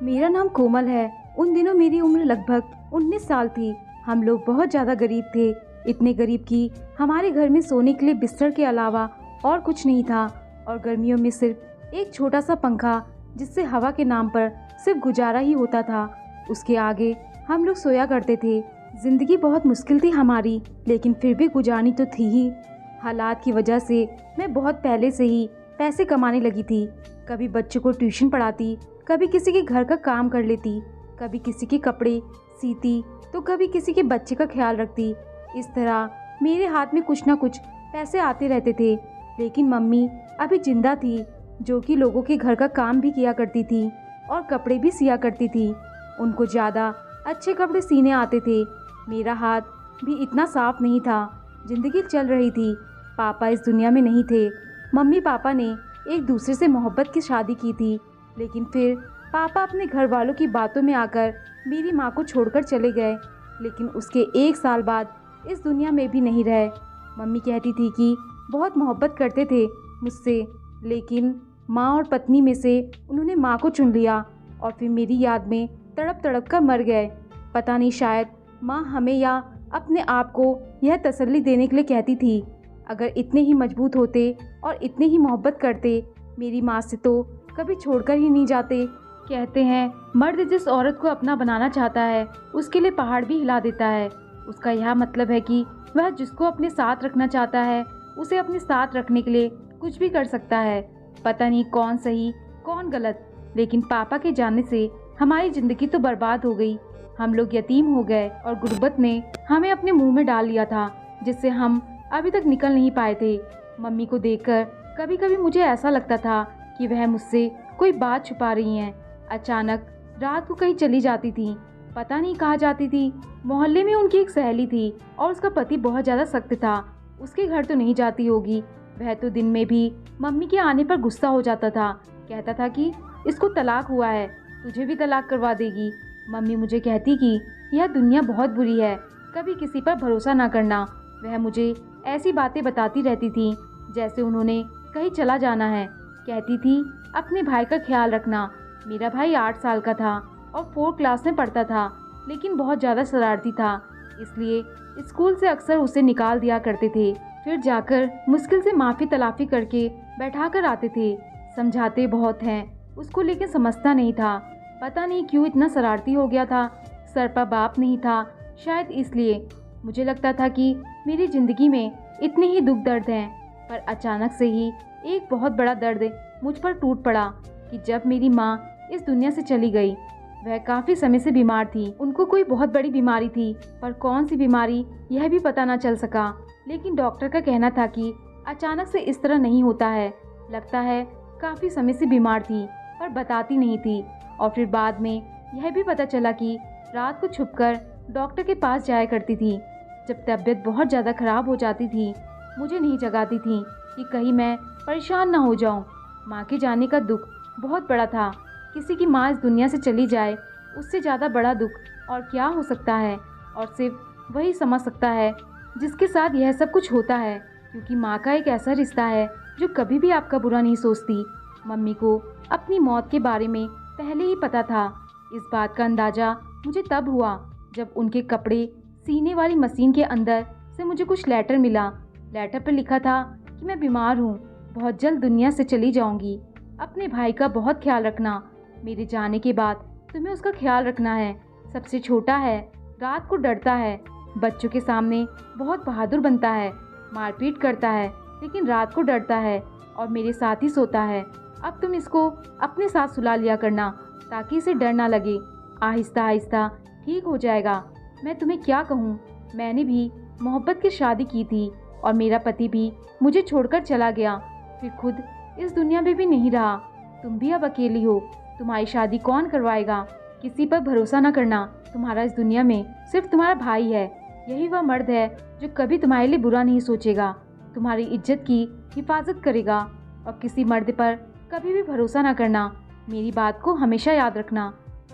मेरा नाम कोमल है। उन दिनों मेरी उम्र लगभग 19 साल थी। हम लोग बहुत ज़्यादा गरीब थे, इतने गरीब कि हमारे घर में सोने के लिए बिस्तर के अलावा और कुछ नहीं था, और गर्मियों में सिर्फ एक छोटा सा पंखा जिससे हवा के नाम पर सिर्फ गुजारा ही होता था, उसके आगे हम लोग सोया करते थे। ज़िंदगी बहुत मुश्किल थी हमारी, लेकिन फिर भी गुजारनी तो थी ही। हालात की वजह से मैं बहुत पहले से ही पैसे कमाने लगी थी। कभी बच्चों को ट्यूशन पढ़ाती, कभी किसी के घर का काम कर लेती, कभी किसी के कपड़े सीती, तो कभी किसी के बच्चे का ख्याल रखती। इस तरह मेरे हाथ में कुछ ना कुछ पैसे आते रहते थे। लेकिन मम्मी अभी जिंदा थी, जो कि लोगों के घर का काम भी किया करती थी और कपड़े भी सिया करती थी। उनको ज़्यादा अच्छे कपड़े सीने आते थे। मेरा हाथ भी इतना साफ नहीं था। जिंदगी चल रही थी। पापा इस दुनिया में नहीं थे। मम्मी पापा ने एक दूसरे से मोहब्बत की शादी की थी, लेकिन फिर पापा अपने घर वालों की बातों में आकर मेरी माँ को छोड़कर चले गए। लेकिन उसके 1 साल बाद इस दुनिया में भी नहीं रहे। मम्मी कहती थी कि बहुत मोहब्बत करते थे मुझसे, लेकिन माँ और पत्नी में से उन्होंने माँ को चुन लिया और फिर मेरी याद में तड़प तड़प कर मर गए। पता नहीं, शायद माँ हमें या अपने आप को यह तसल्ली देने के लिए कहती थी, अगर इतने ही मजबूत होते और इतने ही मोहब्बत करते मेरी माँ से तो कभी छोड़कर ही नहीं जाते। कहते हैं मर्द जिस औरत को अपना बनाना चाहता है उसके लिए पहाड़ भी हिला देता है। उसका यह मतलब है कि वह जिसको अपने साथ रखना चाहता है उसे अपने साथ रखने के लिए कुछ भी कर सकता है। पता नहीं कौन सही कौन गलत, लेकिन पापा के जाने से हमारी जिंदगी तो बर्बाद हो गई। हम लोग यतीम हो गए और गुर्बत ने हमें अपने मुंह में डाल लिया था, जिससे हम अभी तक निकल नहीं पाए थे। मम्मी को देखकर कभी कभी मुझे ऐसा लगता था कि वह मुझसे कोई बात छुपा रही हैं। अचानक रात को कहीं चली जाती थी, पता नहीं कहाँ जाती थी। मोहल्ले में उनकी एक सहेली थी और उसका पति बहुत ज़्यादा सख्त था। उसके घर तो नहीं जाती होगी। वह तो दिन में भी मम्मी के आने पर गुस्सा हो जाता था। कहता था कि इसको तलाक हुआ है, तुझे भी तलाक करवा देगी। मम्मी मुझे कहती कि यह दुनिया बहुत बुरी है, कभी किसी पर भरोसा ना करना। वह मुझे ऐसी बातें बताती रहती थी जैसे उन्होंने कहीं चला जाना है। कहती थी अपने भाई का ख्याल रखना। मेरा भाई 8 साल का था और 4 क्लास में पढ़ता था, लेकिन बहुत ज़्यादा शरारती था, इसलिए स्कूल से अक्सर उसे निकाल दिया करते थे। फिर जाकर मुश्किल से माफ़ी तलाफ़ी करके बैठा कर आते थे। समझाते बहुत हैं उसको, लेकिन समझता नहीं था। पता नहीं क्यों इतना शरारती हो गया था। सर पर बाप नहीं था, शायद इसलिए। मुझे लगता था कि मेरी ज़िंदगी में इतने ही दुख दर्द हैं, पर अचानक से ही एक बहुत बड़ा दर्द मुझ पर टूट पड़ा कि जब मेरी माँ इस दुनिया से चली गई। वह काफ़ी समय से बीमार थी। उनको कोई बहुत बड़ी बीमारी थी, पर कौन सी बीमारी यह भी पता ना चल सका। लेकिन डॉक्टर का कहना था कि अचानक से इस तरह नहीं होता है। लगता है काफ़ी समय से बीमार थी, पर बताती नहीं थी। और फिर बाद में यह भी पता चला कि रात को छुपकर डॉक्टर के पास जाया करती थी। जब तबीयत बहुत ज़्यादा ख़राब हो जाती थी, मुझे नहीं जगाती थी कि कहीं मैं परेशान ना हो जाऊं। माँ के जाने का दुख बहुत बड़ा था। किसी की माँ इस दुनिया से चली जाए, उससे ज़्यादा बड़ा दुख और क्या हो सकता है। और सिर्फ वही समझ सकता है जिसके साथ यह सब कुछ होता है, क्योंकि माँ का एक ऐसा रिश्ता है जो कभी भी आपका बुरा नहीं सोचती। मम्मी को अपनी मौत के बारे में पहले ही पता था। इस बात का अंदाज़ा मुझे तब हुआ जब उनके कपड़े सीने वाली मशीन के अंदर से मुझे कुछ लेटर मिला। लेटर पर लिखा था कि मैं बीमार हूँ, बहुत जल्द दुनिया से चली जाऊँगी। अपने भाई का बहुत ख्याल रखना। मेरे जाने के बाद तुम्हें उसका ख्याल रखना है। सबसे छोटा है, रात को डरता है, बच्चों के सामने बहुत बहादुर बनता है, मारपीट करता है, लेकिन रात को डरता है और मेरे साथ ही सोता है। अब तुम इसको अपने साथ सुला लिया करना ताकि इसे डर ना लगे। आहिस्ता आहिस्ता ठीक हो जाएगा। मैं तुम्हें क्या कहूँ, मैंने भी मोहब्बत की शादी की थी और मेरा पति भी मुझे छोड़कर चला गया, फिर खुद इस दुनिया में भी नहीं रहा। तुम भी अब अकेली हो, तुम्हारी शादी कौन करवाएगा। किसी पर भरोसा ना करना। तुम्हारा इस दुनिया में सिर्फ तुम्हारा भाई है। यही वह मर्द है जो कभी तुम्हारे लिए बुरा नहीं सोचेगा, तुम्हारी इज्जत की हिफाजत करेगा। और किसी मर्द पर कभी भी भरोसा ना करना। मेरी बात को हमेशा याद रखना।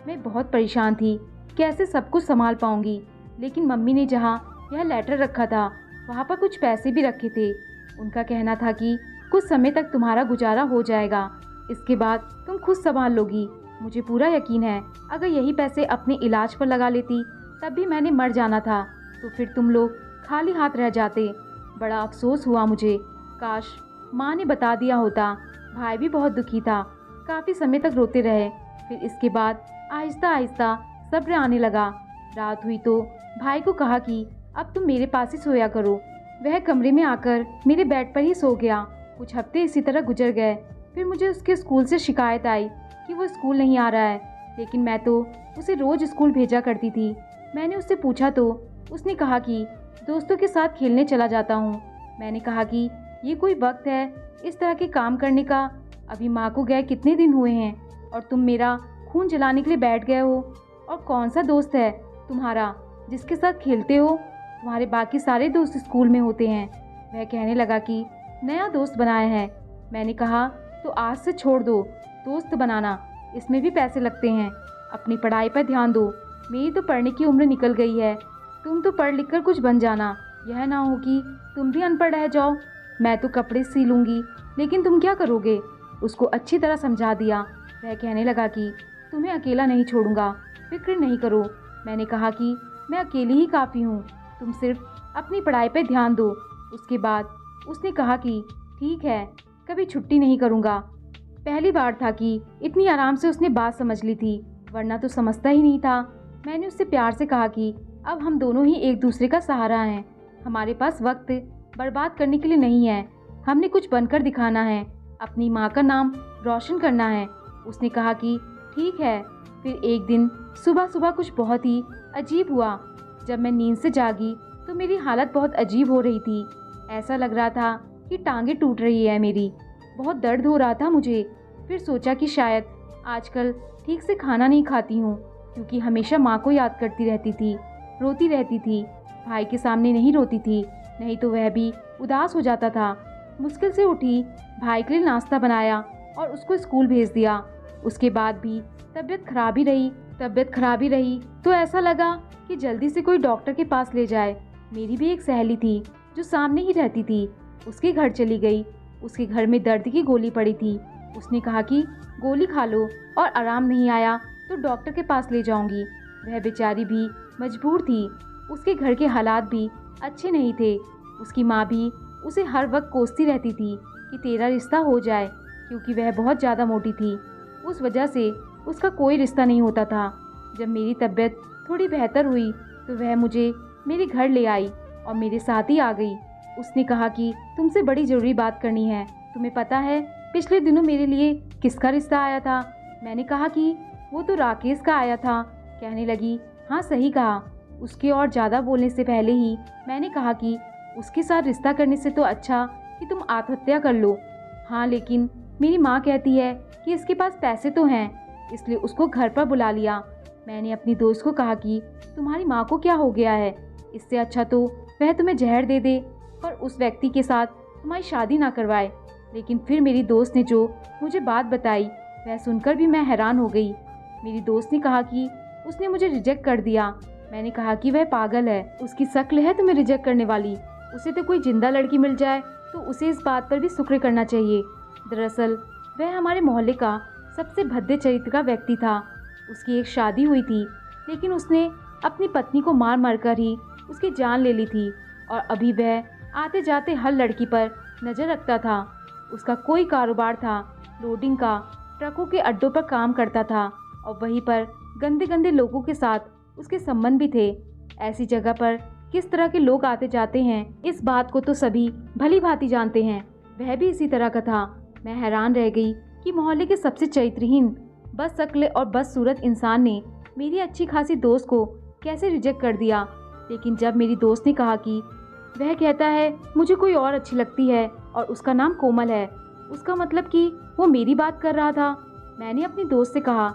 मैं बहुत परेशान थी, कैसे सब कुछ संभाल पाऊंगी। लेकिन मम्मी ने जहाँ यह लेटर रखा था वहाँ पर कुछ पैसे भी रखे थे। उनका कहना था कि कुछ समय तक तुम्हारा गुजारा हो जाएगा, इसके बाद तुम खुद संभाल लोगी। मुझे पूरा यकीन है अगर यही पैसे अपने इलाज पर लगा लेती तब भी मैंने मर जाना था, तो फिर तुम लोग खाली हाथ रह जाते। बड़ा अफसोस हुआ मुझे, काश माँ ने बता दिया होता। भाई भी बहुत दुखी था, काफ़ी समय तक रोते रहे। फिर इसके बाद आहिस्ता आहिस्ता सब्र आने लगा। रात हुई तो भाई को कहा कि अब तुम मेरे पास ही सोया करो। वह कमरे में आकर मेरे बेड पर ही सो गया। कुछ हफ्ते इसी तरह गुजर गए। फिर मुझे उसके स्कूल से शिकायत आई कि वो स्कूल नहीं आ रहा है, लेकिन मैं तो उसे रोज़ स्कूल भेजा करती थी। मैंने उससे पूछा तो उसने कहा कि दोस्तों के साथ खेलने चला जाता हूँ। मैंने कहा कि ये कोई वक्त है इस तरह के काम करने का? अभी माँ को गए कितने दिन हुए हैं और तुम मेरा खून जलाने के लिए बैठ गए हो। और कौन सा दोस्त है तुम्हारा जिसके साथ खेलते हो? तुम्हारे बाकी सारे दोस्त स्कूल में होते हैं। वह कहने लगा कि नया दोस्त बनाया है। मैंने कहा तो आज से छोड़ दो दोस्त बनाना, इसमें भी पैसे लगते हैं। अपनी पढ़ाई पर ध्यान दो। मेरी तो पढ़ने की उम्र निकल गई है। तुम तो पढ़ लिख कर कुछ बन जाना, यह ना हो कि तुम भी अनपढ़ रह जाओ। मैं तो कपड़े सी लूँगी, लेकिन तुम क्या करोगे? उसको अच्छी तरह समझा दिया। वह कहने लगा कि तुम्हें अकेला नहीं छोड़ूंगा, फिक्र नहीं करो। मैंने कहा कि मैं अकेली ही काफ़ी हूँ, तुम सिर्फ अपनी पढ़ाई पर ध्यान दो। उसके बाद उसने कहा कि ठीक है, कभी छुट्टी नहीं करूँगा। पहली बार था कि इतनी आराम से उसने बात समझ ली थी, वरना तो समझता ही नहीं था। मैंने उससे प्यार से कहा कि अब हम दोनों ही एक दूसरे का सहारा हैं। हमारे पास वक्त बर्बाद करने के लिए नहीं है। हमने कुछ बनकर दिखाना है, अपनी माँ का नाम रोशन करना है। उसने कहा कि ठीक है। फिर एक दिन सुबह सुबह कुछ बहुत ही अजीब हुआ। जब मैं नींद से जागी तो मेरी हालत बहुत अजीब हो रही थी। ऐसा लग रहा था कि टांगे टूट रही है मेरी। बहुत दर्द हो रहा था मुझे। फिर सोचा कि शायद आजकल ठीक से खाना नहीं खाती हूँ, क्योंकि हमेशा माँ को याद करती रहती थी, रोती रहती थी। भाई के सामने नहीं रोती थी, नहीं तो वह भी उदास हो जाता था। मुश्किल से उठी, भाई के लिए नाश्ता बनाया और उसको स्कूल भेज दिया। उसके बाद भी तबीयत खराब ही रही तो ऐसा लगा कि जल्दी से कोई डॉक्टर के पास ले जाए। मेरी भी एक सहेली थी जो सामने ही रहती थी, उसके घर चली गई। उसके घर में दर्द की गोली पड़ी थी। उसने कहा कि गोली खा लो और आराम नहीं आया तो डॉक्टर के पास ले जाऊंगी। वह बेचारी भी मजबूर थी। उसके घर के हालात भी अच्छे नहीं थे। उसकी माँ भी उसे हर वक्त कोसती रहती थी कि तेरा रिश्ता हो जाए, क्योंकि वह बहुत ज़्यादा मोटी थी। उस वजह से उसका कोई रिश्ता नहीं होता था। जब मेरी तबीयत थोड़ी बेहतर हुई तो वह मुझे मेरे घर ले आई और मेरे साथ ही आ गई। उसने कहा कि तुमसे बड़ी ज़रूरी बात करनी है। तुम्हें पता है पिछले दिनों मेरे लिए किसका रिश्ता आया था? मैंने कहा कि वो तो राकेश का आया था। कहने लगी हाँ सही कहा। उसके और ज़्यादा बोलने से पहले ही मैंने कहा कि उसके साथ रिश्ता करने से तो अच्छा कि तुम आत्महत्या कर लो। हाँ, लेकिन मेरी माँ कहती है कि इसके पास पैसे तो हैं, इसलिए उसको घर पर बुला लिया। मैंने अपनी दोस्त को कहा कि तुम्हारी माँ को क्या हो गया है? इससे अच्छा तो वह तुम्हें जहर दे दे और उस व्यक्ति के साथ तुम्हारी शादी ना करवाए। लेकिन फिर मेरी दोस्त ने जो मुझे बात बताई वह सुनकर भी मैं हैरान हो गई। मेरी दोस्त ने कहा कि उसने मुझे रिजेक्ट कर दिया। मैंने कहा कि वह पागल है, उसकी शक्ल है तुम्हें रिजेक्ट करने वाली। उसे तो कोई जिंदा लड़की मिल जाए तो उसे इस बात पर भी शुक्र करना चाहिए। दरअसल वह हमारे मोहल्ले का सबसे भद्दे चरित्र का व्यक्ति था। उसकी एक शादी हुई थी, लेकिन उसने अपनी पत्नी को मार मार कर ही उसकी जान ले ली थी और अभी वह आते जाते हर लड़की पर नज़र रखता था। उसका कोई कारोबार था लोडिंग का, ट्रकों के अड्डों पर काम करता था और वहीं पर गंदे गंदे लोगों के साथ उसके संबंध भी थे। ऐसी जगह पर किस तरह के लोग आते जाते हैं इस बात को तो सभी भली भांति जानते हैं। वह भी इसी तरह का था। मैं हैरान रह गई कि मोहल्ले के सबसे चरित्रहीन, बदशक्ल और बदसूरत इंसान ने मेरी अच्छी खासी दोस्त को कैसे रिजेक्ट कर दिया। लेकिन जब मेरी दोस्त ने कहा कि वह कहता है मुझे कोई और अच्छी लगती है और उसका नाम कोमल है, उसका मतलब कि वो मेरी बात कर रहा था। मैंने अपनी दोस्त से कहा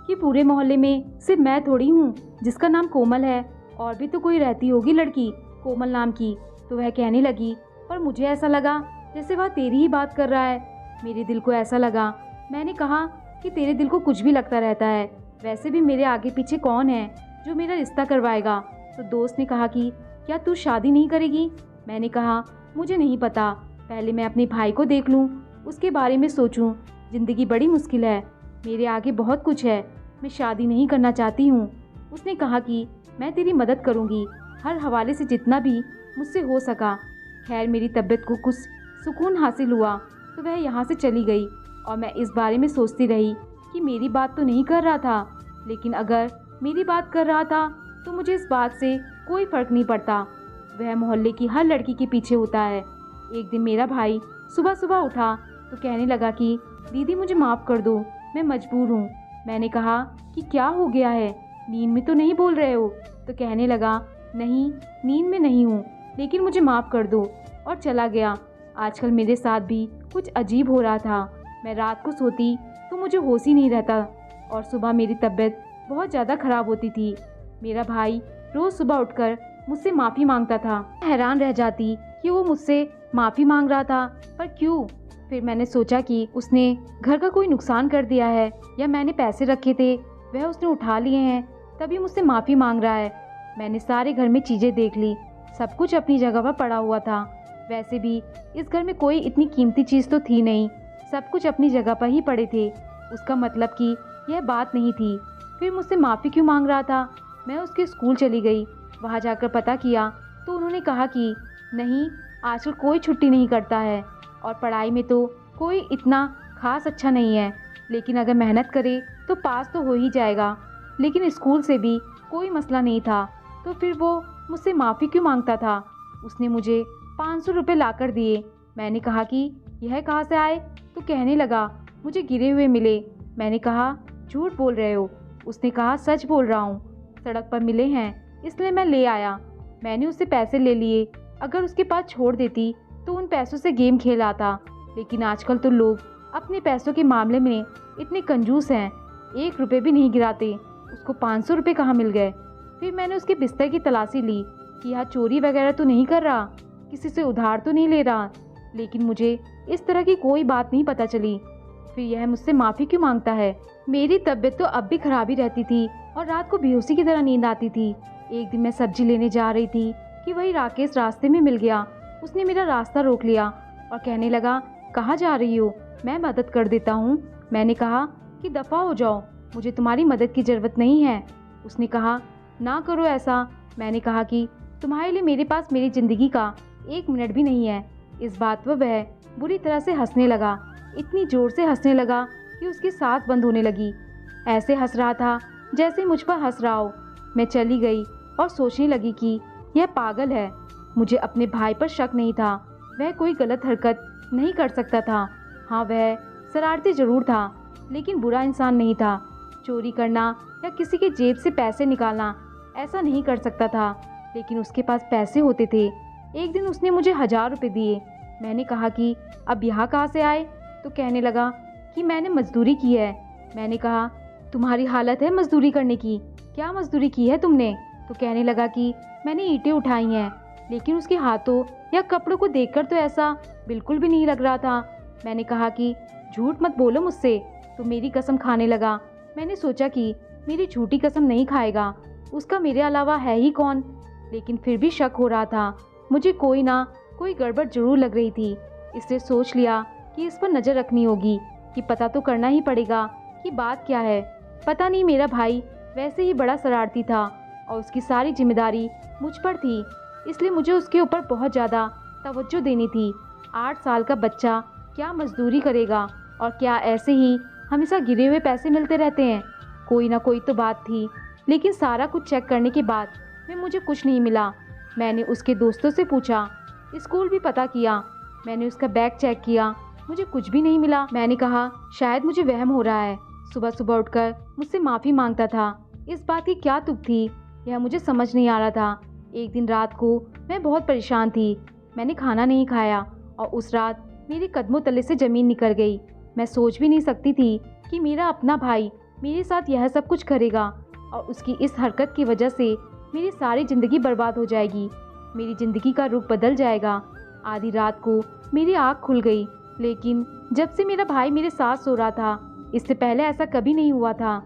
कि पूरे मोहल्ले में सिर्फ मैं थोड़ी हूँ जिसका नाम कोमल है, और भी तो कोई रहती होगी लड़की कोमल नाम की। तो वह कहने लगी पर मुझे ऐसा लगा जैसे वह तेरी ही बात कर रहा है। मेरे दिल को ऐसा लगा। मैंने कहा कि तेरे दिल को कुछ भी लगता रहता है, वैसे भी मेरे आगे पीछे कौन है जो मेरा रिश्ता करवाएगा। तो दोस्त ने कहा कि क्या तू शादी नहीं करेगी? मैंने कहा मुझे नहीं पता, पहले मैं अपने भाई को देख लूँ, उसके बारे में सोचूं। ज़िंदगी बड़ी मुश्किल है, मेरे आगे बहुत कुछ है, मैं शादी नहीं करना चाहती हूँ। उसने कहा कि मैं तेरी मदद करूँगी हर हवाले से, जितना भी मुझसे हो सका। खैर मेरी तबीयत को कुछ सुकून हासिल हुआ तो वह यहाँ से चली गई और मैं इस बारे में सोचती रही कि मेरी बात तो नहीं कर रहा था, लेकिन अगर मेरी बात कर रहा था तो मुझे इस बात से कोई फ़र्क नहीं पड़ता। वह मोहल्ले की हर लड़की के पीछे होता है। एक दिन मेरा भाई सुबह सुबह उठा तो कहने लगा कि दीदी मुझे माफ़ कर दो, मैं मजबूर हूँ। मैंने कहा कि क्या हो गया है, नींद में तो नहीं बोल रहे हो? तो कहने लगा नहीं, नींद में नहीं हूँ, लेकिन मुझे माफ़ कर दो, और चला गया। आजकल मेरे साथ भी कुछ अजीब हो रहा था। मैं रात को सोती तो मुझे होश ही नहीं रहता और सुबह मेरी तबीयत बहुत ज़्यादा ख़राब होती थी। मेरा भाई रोज़ सुबह उठकर मुझसे माफ़ी मांगता था। हैरान रह जाती कि वो मुझसे माफ़ी मांग रहा था, पर क्यों? फिर मैंने सोचा कि उसने घर का कोई नुकसान कर दिया है, या मैंने पैसे रखे थे वह उसने उठा लिए हैं, तभी मुझसे माफ़ी मांग रहा है। मैंने सारे घर में चीज़ें देख ली, सब कुछ अपनी जगह पर पड़ा हुआ था। वैसे भी इस घर में कोई इतनी कीमती चीज़ तो थी नहीं, सब कुछ अपनी जगह पर ही पड़े थे। उसका मतलब कि यह बात नहीं थी। फिर मुझसे माफ़ी क्यों मांग रहा था? मैं उसके स्कूल चली गई। वहाँ जाकर पता किया तो उन्होंने कहा कि नहीं, आजकल कोई छुट्टी नहीं करता है और पढ़ाई में तो कोई इतना खास अच्छा नहीं है, लेकिन अगर मेहनत करे तो पास तो हो ही जाएगा। लेकिन स्कूल से भी कोई मसला नहीं था, तो फिर वो मुझसे माफ़ी क्यों मांगता था? उसने मुझे 500 रुपये ला कर दिए। मैंने कहा कि यह कहाँ से आए? तो कहने लगा मुझे गिरे हुए मिले। मैंने कहा झूठ बोल रहे हो। उसने कहा सच बोल रहा हूँ, सड़क पर मिले हैं इसलिए मैं ले आया। मैंने उससे पैसे ले लिए। अगर उसके पास छोड़ देती तो उन पैसों से गेम खेल आता, लेकिन आजकल तो लोग अपने पैसों के मामले में इतने कंजूस हैं, 1 रुपये भी नहीं गिराते। उसको 500 रुपये कहाँ मिल गए? फिर मैंने उसके बिस्तर की तलाशी ली कि यहाँ चोरी वगैरह तो नहीं कर रहा, किसी से उधार तो नहीं ले रहा, लेकिन मुझे इस तरह की कोई बात नहीं पता चली। फिर यह मुझसे माफ़ी क्यों मांगता है? मेरी तबीयत तो अब भी खराब ही रहती थी और रात को बेहोशी की तरह नींद आती थी। एक दिन मैं सब्जी लेने जा रही थी कि वही राकेश रास्ते में मिल गया। उसने मेरा रास्ता रोक लिया और कहने लगा कहाँ जा रही हो, मैं मदद कर देता हूँ। मैंने कहा कि दफ़ा हो जाओ, मुझे तुम्हारी मदद की ज़रूरत नहीं है। उसने कहा ना करो ऐसा। मैंने कहा कि तुम्हारे लिए मेरे पास मेरी ज़िंदगी का 1 मिनट भी नहीं है। इस बात पर वह बुरी तरह से हंसने लगा, इतनी ज़ोर से हंसने लगा कि उसकी सांस बंद होने लगी। ऐसे हंस रहा था जैसे मुझ पर हंस रहा हो। मैं चली गई और सोचने लगी कि यह पागल है। मुझे अपने भाई पर शक नहीं था, वह कोई गलत हरकत नहीं कर सकता था। हाँ, वह शरारती ज़रूर था, लेकिन बुरा इंसान नहीं था। चोरी करना या किसी के जेब से पैसे निकालना ऐसा नहीं कर सकता था, लेकिन उसके पास पैसे होते थे। एक दिन उसने मुझे 1000 रुपये दिए। मैंने कहा कि अब यहाँ कहाँ से आए? तो कहने लगा कि मैंने मजदूरी की है। मैंने कहा तुम्हारी हालत है मजदूरी करने की, क्या मजदूरी की है तुमने? तो कहने लगा कि मैंने ईंटें उठाई हैं, लेकिन उसके हाथों या कपड़ों को देखकर तो ऐसा बिल्कुल भी नहीं लग रहा था। मैंने कहा कि झूठ मत बोलो मुझसे। तो मेरी कसम खाने लगा। मैंने सोचा कि मेरी झूठी कसम नहीं खाएगा, उसका मेरे अलावा है ही कौन। लेकिन फिर भी शक हो रहा था, मुझे कोई ना कोई गड़बड़ जरूर लग रही थी। इसलिए सोच लिया कि इस पर नज़र रखनी होगी, कि पता तो करना ही पड़ेगा कि बात क्या है। पता नहीं, मेरा भाई वैसे ही बड़ा शरारती था और उसकी सारी जिम्मेदारी मुझ पर थी, इसलिए मुझे उसके ऊपर बहुत ज़्यादा तवज्जो देनी थी। 8 साल का बच्चा क्या मजदूरी करेगा, और क्या ऐसे ही हमेशा गिरे हुए पैसे मिलते रहते हैं? कोई ना कोई तो बात थी, लेकिन सारा कुछ चेक करने के बाद में मुझे कुछ नहीं मिला। मैंने उसके दोस्तों से पूछा, स्कूल भी पता किया, मैंने उसका बैग चेक किया, मुझे कुछ भी नहीं मिला। मैंने कहा शायद मुझे वहम हो रहा है। सुबह सुबह उठकर मुझसे माफ़ी मांगता था, इस बात की क्या तुक थी यह मुझे समझ नहीं आ रहा था। एक दिन रात को मैं बहुत परेशान थी, मैंने खाना नहीं खाया और उस रात मेरे कदमों तले से ज़मीन निकल गई। मैं सोच भी नहीं सकती थी कि मेरा अपना भाई मेरे साथ यह सब कुछ करेगा और उसकी इस हरकत की वजह से मेरी सारी ज़िंदगी बर्बाद हो जाएगी, मेरी ज़िंदगी का रुख बदल जाएगा। आधी रात को मेरी आँख खुल गई, लेकिन जब से मेरा भाई मेरे साथ सो रहा था, इससे पहले ऐसा कभी नहीं हुआ था।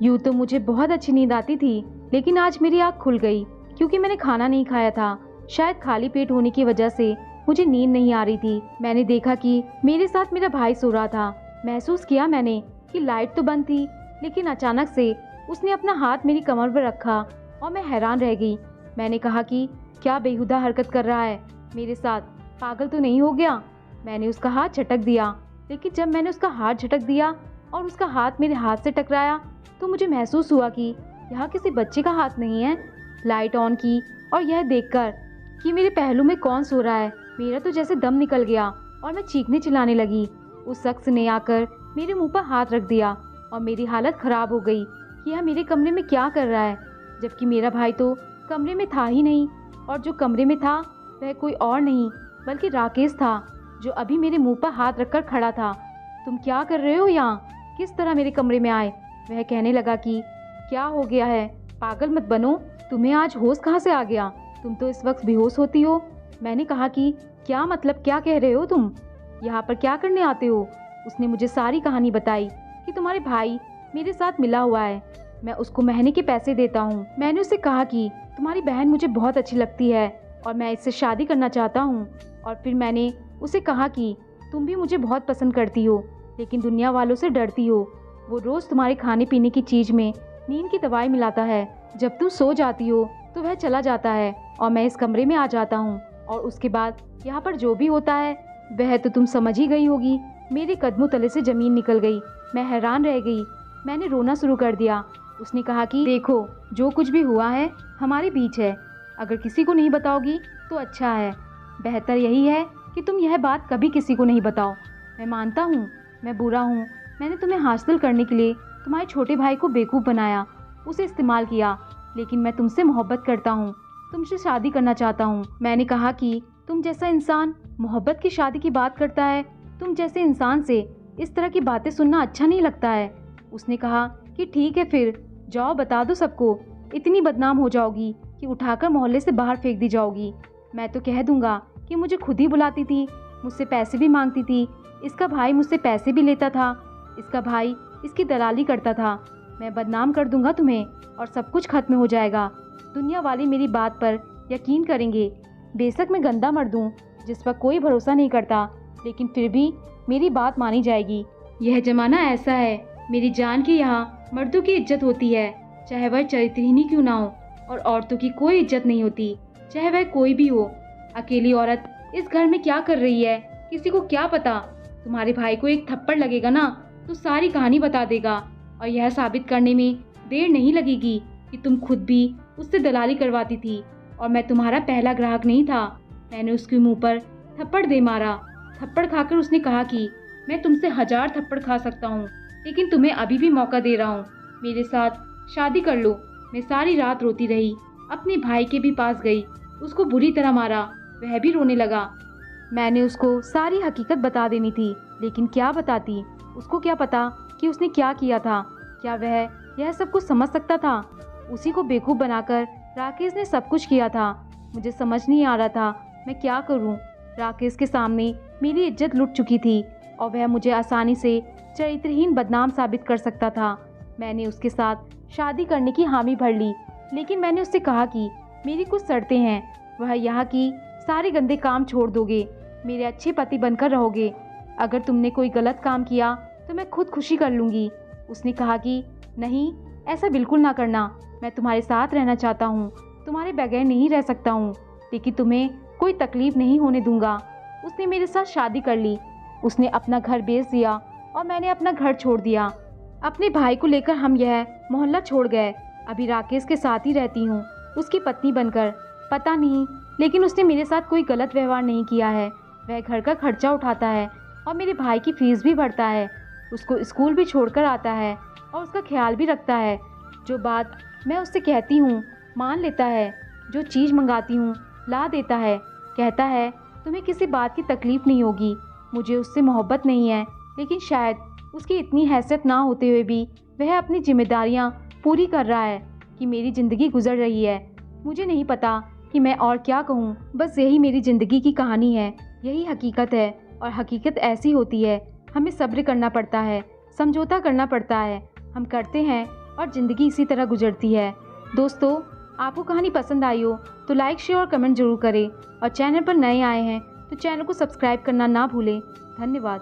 यूँ तो मुझे बहुत अच्छी नींद आती थी, लेकिन आज मेरी आँख खुल गई क्योंकि मैंने खाना नहीं खाया था। शायद खाली पेट होने की वजह से मुझे नींद नहीं आ रही थी। मैंने देखा कि मेरे साथ मेरा भाई सो रहा था। महसूस किया मैंने कि लाइट तो बंद थी, लेकिन अचानक से उसने अपना हाथ मेरी कमर पर रखा और मैं हैरान रह गई। मैंने कहा कि क्या बेहुदा हरकत कर रहा है मेरे साथ, पागल तो नहीं हो गया। मैंने उसका हाथ झटक दिया, लेकिन जब मैंने उसका हाथ झटक दिया और उसका हाथ मेरे हाथ से टकराया तो मुझे महसूस हुआ कि यह किसी बच्चे का हाथ नहीं है। लाइट ऑन की और यह देखकर कि मेरे पहलू में कौन सो रहा है, मेरा तो जैसे दम निकल गया और मैं चीखने चिल्लाने लगी। उस शख्स ने आकर मेरे मुंह पर हाथ रख दिया और मेरी हालत खराब हो गई कि यह मेरे कमरे में क्या कर रहा है, जबकि मेरा भाई तो कमरे में था ही नहीं और जो कमरे में था वह कोई और नहीं बल्कि राकेश था, जो अभी मेरे मुंह पर हाथ रखकर खड़ा था। तुम क्या कर रहे हो यहाँ, किस तरह मेरे कमरे में आए? वह कहने लगा कि क्या हो गया है, पागल मत बनो, तुम्हें आज होश कहाँ से आ गया, तुम तो इस वक्त बेहोश होती हो। मैंने कहा कि क्या मतलब, क्या कह रहे हो तुम, यहाँ पर क्या करने आते हो? उसने मुझे सारी कहानी बताई कि तुम्हारे भाई मेरे साथ मिला हुआ है, मैं उसको महीने के पैसे देता हूँ। मैंने उससे कहा कि तुम्हारी बहन मुझे बहुत अच्छी लगती है और मैं इससे शादी करना चाहता हूँ। और फिर मैंने उसे कहा कि तुम भी मुझे बहुत पसंद करती हो, लेकिन दुनिया वालों से डरती हो। वो रोज़ तुम्हारे खाने पीने की चीज़ में नींद की दवाई मिलाता है, जब तुम सो जाती हो तो वह चला जाता है और मैं इस कमरे में आ जाता हूँ, और उसके बाद यहाँ पर जो भी होता है वह तो तुम समझ ही गई होगी। मेरे कदमों तले से ज़मीन निकल गई, मैं हैरान रह गई, मैंने रोना शुरू कर दिया। उसने कहा कि देखो, जो कुछ भी हुआ है हमारे बीच है, अगर किसी को नहीं बताओगी तो अच्छा है, बेहतर यही है कि तुम यह बात कभी किसी को नहीं बताओ। मैं मानता हूँ मैं बुरा हूँ, मैंने तुम्हें हासिल करने के लिए तुम्हारे छोटे भाई को बेवकूफ़ बनाया, उसे इस्तेमाल किया, लेकिन मैं तुमसे मोहब्बत करता हूँ, तुमसे शादी करना चाहता हूँ। मैंने कहा कि तुम जैसा इंसान मोहब्बत की शादी की बात करता है, तुम जैसे इंसान से इस तरह की बातें सुनना अच्छा नहीं लगता है। उसने कहा कि ठीक है, फिर जाओ बता दो सबको, इतनी बदनाम हो जाओगी कि उठाकर मोहल्ले से बाहर फेंक दी जाओगी। मैं तो कह दूंगा कि मुझे खुद ही बुलाती थी, मुझसे पैसे भी मांगती थी, इसका भाई मुझसे पैसे भी लेता था, इसका भाई इसकी दलाली करता था। मैं बदनाम कर दूंगा तुम्हें और सब कुछ खत्म हो जाएगा। दुनिया वाले मेरी बात पर यकीन करेंगे। बेशक मैं गंदा मर्द दूँ जिस पर कोई भरोसा नहीं करता, लेकिन फिर भी मेरी बात मानी जाएगी। यह ज़माना ऐसा है, मेरी जान के यहाँ मर्दों की इज्जत होती है, चाहे वह चरित्रहीन ही क्यों ना हो, और औरतों की कोई इज्जत नहीं होती, चाहे वह कोई भी हो। अकेली औरत इस घर में क्या कर रही है किसी को क्या पता। तुम्हारे भाई को एक थप्पड़ लगेगा ना तो सारी कहानी बता देगा, और यह साबित करने में देर नहीं लगेगी कि तुम खुद भी उससे दलाली करवाती थी और मैं तुम्हारा पहला ग्राहक नहीं था। मैंने उसके मुंह पर थप्पड़ दे मारा। थप्पड़ खाकर उसने कहा कि मैं तुमसे 1000 थप्पड़ खा सकता हूँ, लेकिन तुम्हें अभी भी मौका दे रहा हूँ, मेरे साथ शादी कर लो। मैं सारी रात रोती रही, अपने भाई के भी पास गई, उसको बुरी तरह मारा, वह भी रोने लगा। मैंने उसको सारी हकीकत बता देनी थी, लेकिन क्या बताती, उसको क्या पता कि उसने क्या किया था। क्या वह यह सब कुछ समझ सकता था? उसी को बेवकूफ़ बनाकर राकेश ने सब कुछ किया था। मुझे समझ नहीं आ रहा था मैं क्या करूं। राकेश के सामने मेरी इज्जत लुट चुकी थी और वह मुझे आसानी से चरित्रहीन बदनाम साबित कर सकता था। मैंने उसके साथ शादी करने की हामी भर ली, लेकिन मैंने उससे कहा कि मेरी कुछ शर्तें हैं, वह यहाँ की सारे गंदे काम छोड़ दोगे, मेरे अच्छे पति बनकर रहोगे। अगर तुमने कोई गलत काम किया तो मैं खुद खुशी कर लूँगी। उसने कहा कि नहीं, ऐसा बिल्कुल ना करना, मैं तुम्हारे साथ रहना चाहता हूँ, तुम्हारे बगैर नहीं रह सकता हूँ, लेकिन तुम्हें कोई तकलीफ नहीं होने दूंगा। उसने मेरे साथ शादी कर ली, उसने अपना घर बेच दिया और मैंने अपना घर छोड़ दिया। अपने भाई को लेकर हम यह मोहल्ला छोड़ गए। अभी राकेश के साथ ही रहती हूँ, उसकी पत्नी बनकर। पता नहीं, लेकिन उसने मेरे साथ कोई गलत व्यवहार नहीं किया है। वह घर का खर्चा उठाता है और मेरे भाई की फीस भी भरता है, उसको स्कूल भी छोड़कर आता है और उसका ख्याल भी रखता है। जो बात मैं उससे कहती हूँ मान लेता है, जो चीज़ मंगाती हूँ ला देता है। कहता है तुम्हें किसी बात की तकलीफ़ नहीं होगी। मुझे उससे मोहब्बत नहीं है, लेकिन शायद उसकी इतनी हैसियत ना होते हुए भी वह अपनी जिम्मेदारियाँ पूरी कर रहा है कि मेरी ज़िंदगी गुजर रही है। मुझे नहीं पता कि मैं और क्या कहूँ, बस यही मेरी ज़िंदगी की कहानी है, यही हकीकत है। और हकीकत ऐसी होती है, हमें सब्र करना पड़ता है, समझौता करना पड़ता है, हम करते हैं और ज़िंदगी इसी तरह गुजरती है। दोस्तों, आपको कहानी पसंद आई हो तो लाइक, शेयर और कमेंट जरूर करें, और चैनल पर नए आए हैं तो चैनल को सब्सक्राइब करना ना भूलें। धन्यवाद।